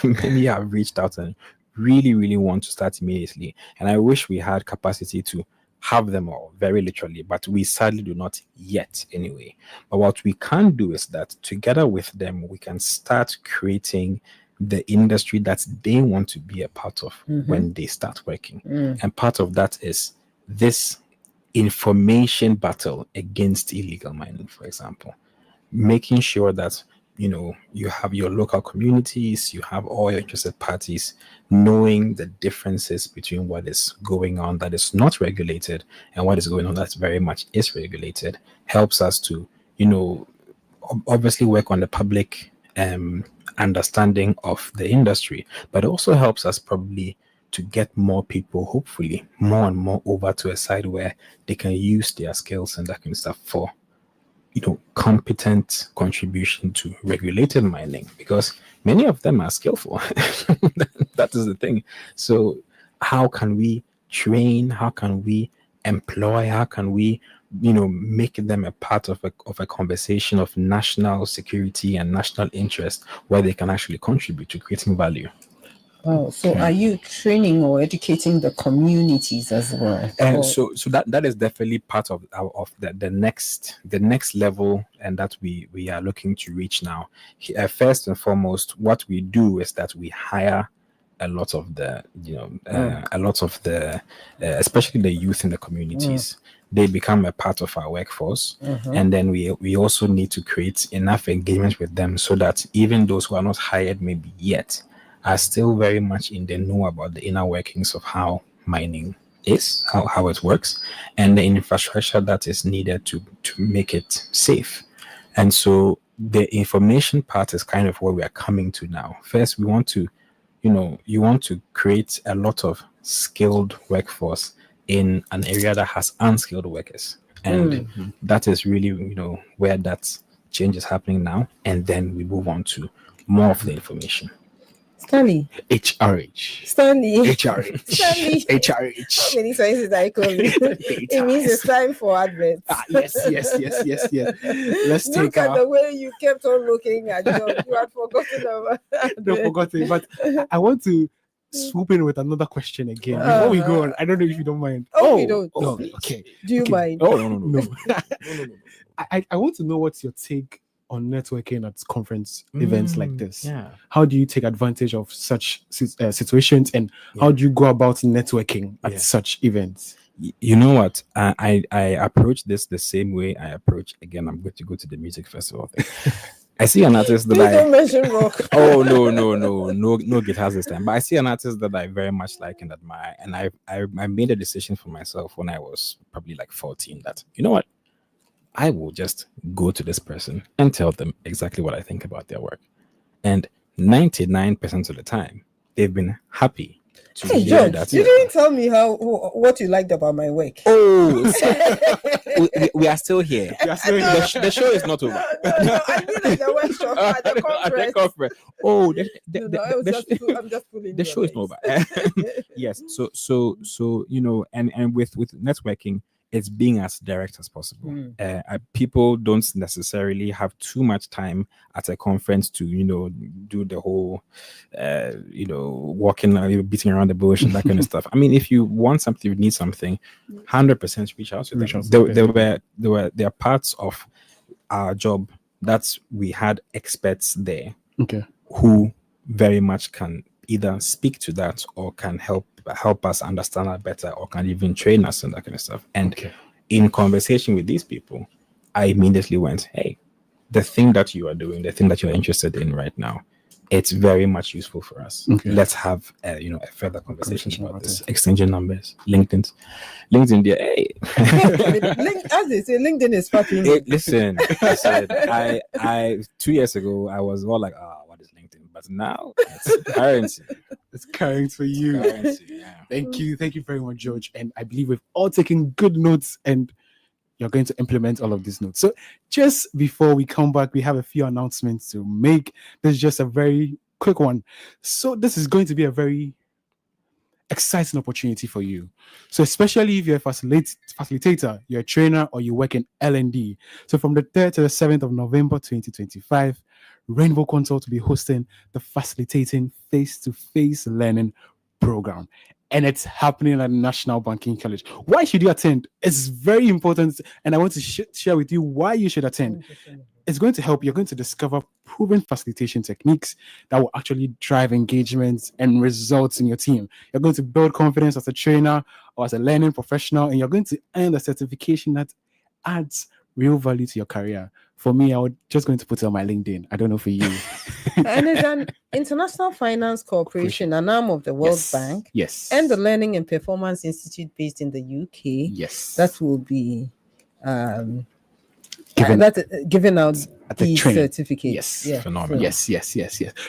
Many have reached out and really, really want to start immediately. And I wish we had capacity to have them all, very literally, but we sadly do not yet anyway. But what we can do is that together with them, we can start creating the industry that they want to be a part of when they start working. And part of that is this information battle against illegal mining, for example, making sure that you have your local communities, you have all your interested parties knowing the differences between what is going on that is not regulated and what is going on that's very much is regulated, helps us to, obviously work on the public understanding of the industry, but also helps us probably to get more people, hopefully more and more, over to a side where they can use their skills and that kind of stuff for competent contribution to regulated mining, because many of them are skillful. That is the thing. So how can we train, how can we employ, how can we make them a part of a conversation of national security and national interest where they can actually contribute to creating value? Oh, so are you training or educating the communities as well? So that is definitely part of the next level, and that we are looking to reach now. First and foremost, what we do is that we hire a lot of the especially the youth in the communities. They become a part of our workforce, and then we also need to create enough engagement with them so that even those who are not hired maybe yet are still very much in the know about the inner workings of how mining is, how it works, and the infrastructure that is needed to make it safe. And so the information part is kind of where we are coming to now. First, we want to, you want to create a lot of skilled workforce in an area that has unskilled workers. And that is really, where that change is happening now. And then we move on to more of the information. Stanley. HRH. Stanley. HRH. Stanley. HRH. How many times did I call you? It means it's time for adverts. Yes. Let's Look take at the way you kept on looking at John. You had forgotten about Don't forget it, but I want to swoop in with another question again before we go on. I don't know if you don't mind. We don't. No, okay. Do you Okay. mind? Oh, no. No. I want to know what's your take on networking at conference events like this. Yeah. How do you take advantage of such situations, and how do you go about networking at such events? You know what? I approach this the same way I approach. Again, I'm going to go to the music festival thing. I see an artist that Please don't mention rock. Oh no guitars this time. But I see an artist that I very much like and admire, and I made a decision for myself when I was probably like 14 that, you know what, I will just go to this person and tell them exactly what I think about their work. And 99% of the time, they've been happy to Hey, hear John, that. you didn't tell me what you liked about my work. Oh, we are still here. The show is not over. No, I mean at the workshop, at the conference. At the conference. Oh, I'm just pulling the your show is legs. not over. Yes. So and with networking, it's being as direct as possible. People don't necessarily have too much time at a conference to do the whole walking, beating around the bush and that kind of stuff. I mean, if you want something, you need something, 100% reach out to them. There are parts of our job that we had experts there who very much can either speak to that or can help us understand that better, or can even train us and that kind of stuff. And in conversation with these people, I immediately went, hey, the thing that you are doing, the thing that you're interested in right now, it's very much useful for us. Let's have a further conversation about this. Exchanging numbers, LinkedIn there. Hey, As they say, LinkedIn is fucking. Hey, listen. I 2 years ago I was all like, what is LinkedIn? But now it's currency. It's caring for you. Currency, yeah. Thank you very much, George. And I believe we've all taken good notes, and you're going to implement all of these notes. So just before we come back, we have a few announcements to make. This is just a very quick one. So this is going to be a very exciting opportunity for you. So especially if you're a facilitator, you're a trainer, or you work in L&D. So from the 3rd to the 7th of November 2025, Rainbow Consult will be hosting the Facilitating Face-to-Face Learning Program. And it's happening at National Banking College. Why should you attend? It's very important, and I want to share with you why you should attend. It's going to help. You're going to discover proven facilitation techniques that will actually drive engagements and results in your team. You're going to build confidence as a trainer or as a learning professional, and you're going to earn a certification that adds real value to your career. For me, I was just going to put it on my LinkedIn. I don't know for you. And it's an International Finance Corporation, an arm of the World Bank, Yes. and the Learning and Performance Institute based in the UK. Yes. That will be Given- giving out at the the training. certificates. Yes. Phenomenal. Yes.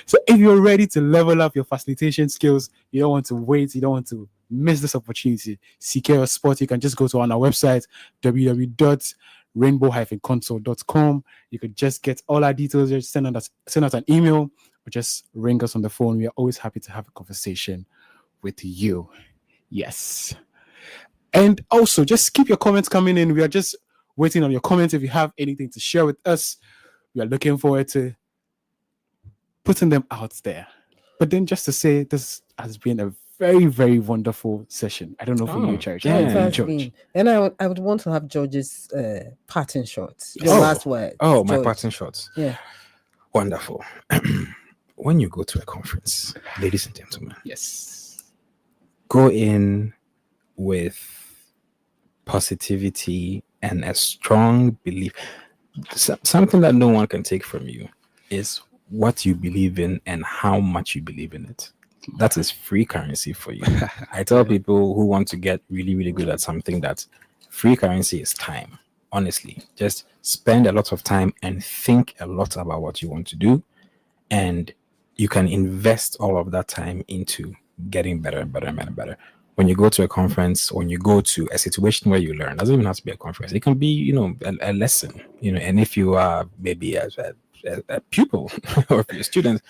So if you're ready to level up your facilitation skills, you don't want to wait, you don't want to miss this opportunity, secure a spot, you can just go to our website, www.rainbow-consult.com. You could just get all our details, just send us an email, or just ring us on the phone. We are always happy to have a conversation with you. Yes. And also, just keep your comments coming in. We are just waiting on your comments. If you have anything to share with us, we are looking forward to putting them out there. But then just to say, this has been a very, very wonderful session. I don't know for you, Church. yeah. It has George. been. And I would want to have George's parting shots. Your Oh. last word. Oh, my George. parting shots. Yeah. Wonderful. When you go to a conference, ladies and gentlemen, Yes. go in with positivity and a strong belief. Something that no one can take from you is what you believe in and how much you believe in it. That is free currency for you. I tell people who want to get really, really good at something that free currency is time. Honestly, just spend a lot of time and think a lot about what you want to do, and you can invest all of that time into getting better and better and better and better. When you go to a conference, when you go to a situation where you learn, it doesn't even have to be a conference. It can be, a lesson, and if you are maybe as a pupil or if you're a student,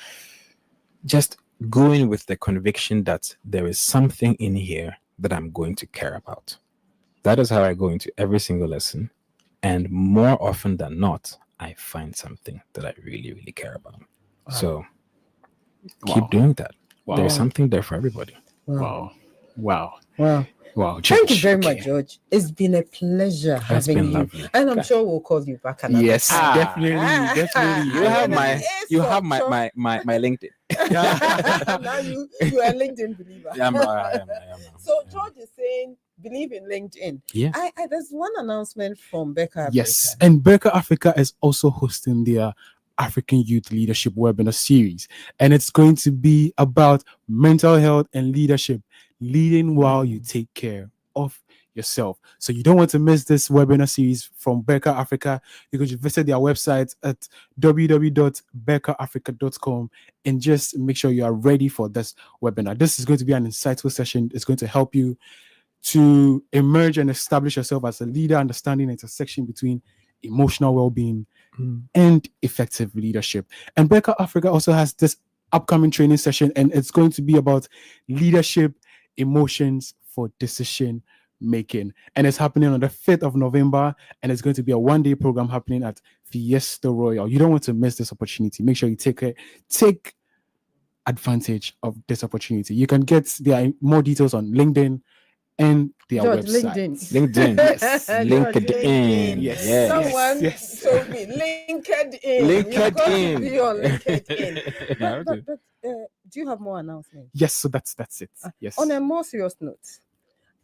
just go in with the conviction that there is something in here that I'm going to care about. That is how I go into every single lesson. And more often than not, I find something that I really, really care about. Wow. So keep doing that. Wow. There's something there for everybody. Wow. Thank George. you very much, George. It's been a pleasure having been you. lovely. And I'm sure we'll call you back another Yes, time. definitely. You have my LinkedIn. Now you are a LinkedIn believer. I am. So George is saying, believe in LinkedIn. Yeah. There's one announcement from Becca Africa. Yes, and Becca Africa is also hosting their African Youth Leadership Webinar Series, and it's going to be about mental health and leadership, leading while you take care of yourself. So you don't want to miss this webinar series from Becca Africa. You can just visit their website at www.beccaafrica.com and just make sure you are ready for this webinar. This is going to be an insightful session. It's going to help you to emerge and establish yourself as a leader, understanding the intersection between emotional well-being and effective leadership. And Becca Africa also has this upcoming training session, and it's going to be about leadership, emotions for decision making. And it's happening on the 5th of November, and it's going to be a one-day program happening at Fiesta Royal. You don't want to miss this opportunity. Make sure you take advantage of this opportunity. You can get more details on LinkedIn and their George, website. LinkedIn. Yes. LinkedIn. Yes. Someone told me LinkedIn. You've got to be on LinkedIn. But do you have more announcements? Yes, so that's it. Yes. On a more serious note,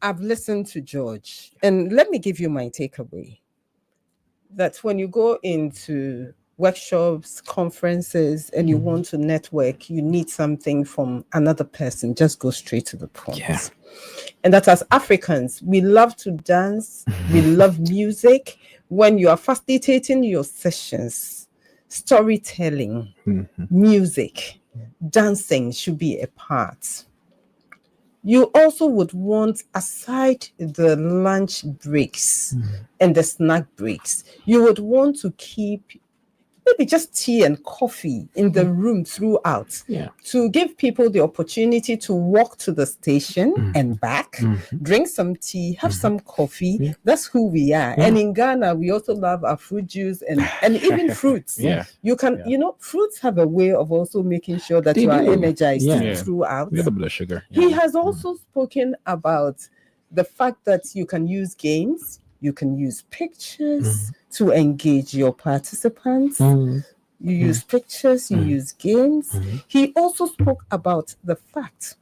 I've listened to George, and let me give you my takeaway. That when you go into workshops, conferences, and you want to network, you need something from another person. Just go straight to the point. Yeah. And that as Africans, we love to dance, we love music. When you are facilitating your sessions, storytelling, music, dancing should be a part. You also would want, aside the lunch breaks and the snack breaks, you would want to keep maybe just tea and coffee in the room throughout to give people the opportunity to walk to the station and back, drink some tea, have some coffee. Yeah. That's who we are. Yeah. And in Ghana, we also love our fruit juice and even fruits. You can, fruits have a way of also making sure that you are energized throughout. With a bit of sugar. He has also spoken about the fact that you can use games, you can use pictures to engage your participants. You use pictures, you use games. He also spoke about the fact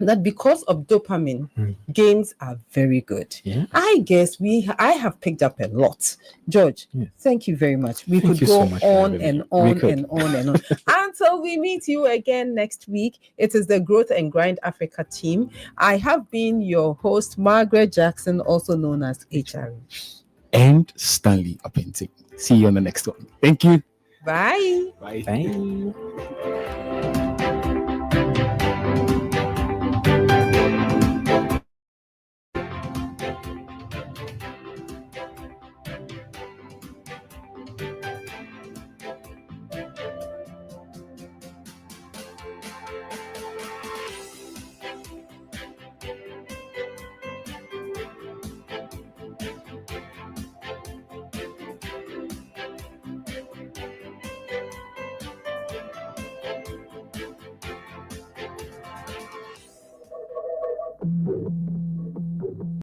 that because of dopamine, games are very good. Yeah. I guess I have picked up a lot. George, thank you very much. We Thank could you go so much for on having me. and We on could. and on and on until we meet you again next week. It is the Growth and Grind Africa team. I have been your host, Margaret Jackson, also known as HR. And Stanley Apente. See you on the next one. Thank you. Bye. Bye. Bye.